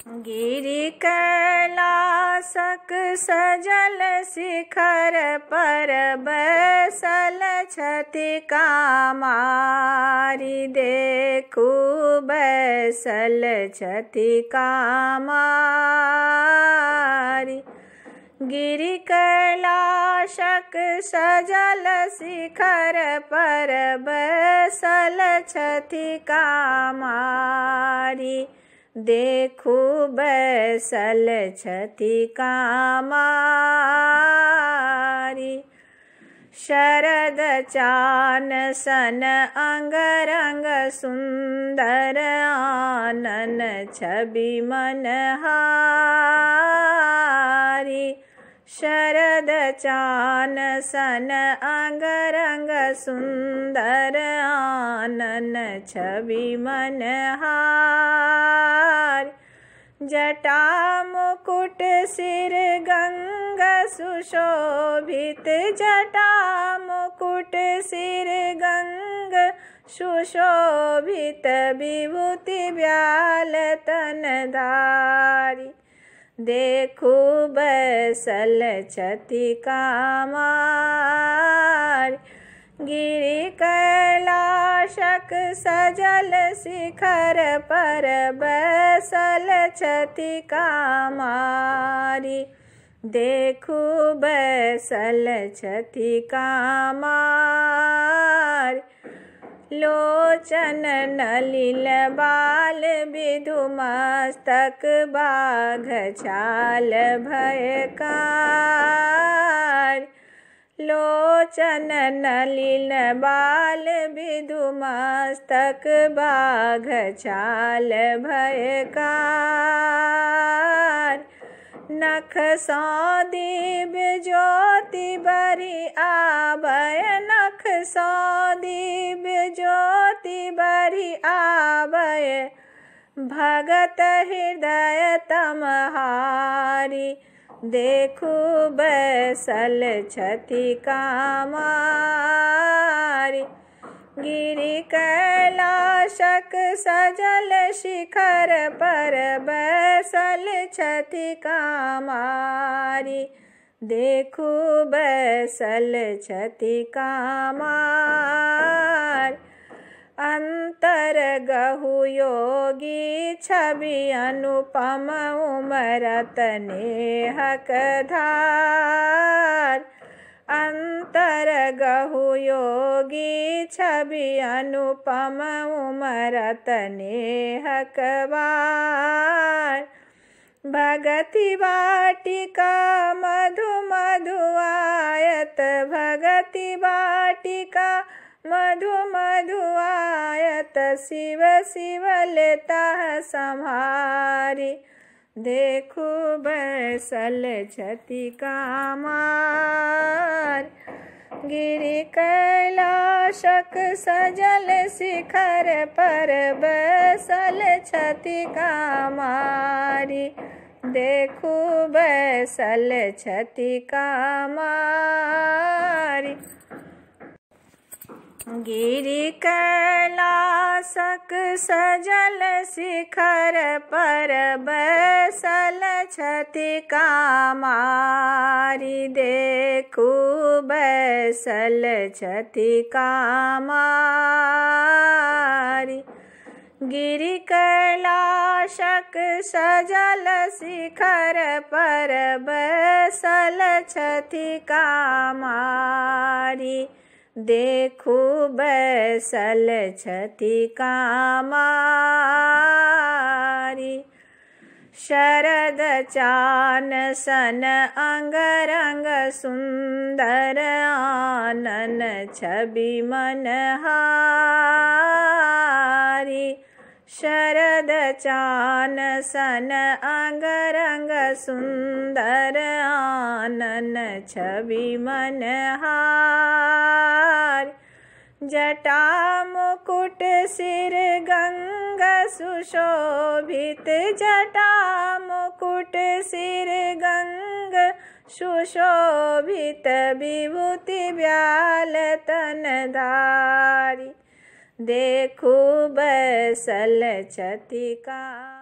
गिरि कैलासक सजल शिखर पर बैसल छथि कामारि। देखू बैसल छथि कामारि। गिरि कैलासक सजल शिखर पर बैसल छथि कामारि। देखू बैसल छथि कामारि। शरद चान सन अंगरंग सुंदर आनन छवि मनहारी। शरद चान सन अंगरंग सुंदर आनन छवि मनहारी। जटा मुकुट सिर गंग सुशोभित। जटा मुकुट सिर गंग सुशोभित। विभूति व्याल तन धारी। देखू बैसल छथि कामारि। गिरि कैलासक सजल शिखर पर बैसल छथि कामारि। देखू बैसल छथि कामारि। लोचन नलिन बाल विधु मस्तक बाघ छाल भयकारी। लोचन नलिन बाल विधु मस्तक बाघ छाल भयकारी। नख सौ दिव्य ज्योति बरि आभय। नख सौ दिव्य ज्योति बरि आभय। भगत हृदय तमहारी। देखू बैसल छथि कामारि। गिरि कैलासक सजल शिखर पर बैसल छथि कामारि। देखू बैसल छथि कामारि। अंतर गहु योगी छवि अनुपम उमरत नेहक धार। अंतर गहु योगी छवि अनुपम उमरत नेहक बार। भगति वाटिका मधु मधुआयत। भगति वाटिका मधु मधुआयत। शिव शिव लेता सम्हारी। देखू बैसल छथि कामारि। गिरि कैलासक सजल शिखर पर बैसल छथि कामारि। देखू बैसल छथि कामारि। गिरि कैलासक सजल शिखर पर बैसल छथि कामारि। देखू बैसल छथि कामारि। गिरि कैलासक सजल शिखर पर बैसल छथि कामारि। देखू बैसल छथि कामारि। शरद चान सन अंगरंग सुंदर आनन छवि मनहारी। शरद चान सन अंगरंग सुंदर आनन छवि मनहारी। जटा मुकुट सिर गंग सुशोभित। जटा मुकुट सिर गंग सुशोभित। विभूति व्याल तन धारी। देखू बैसल छथि कामारि।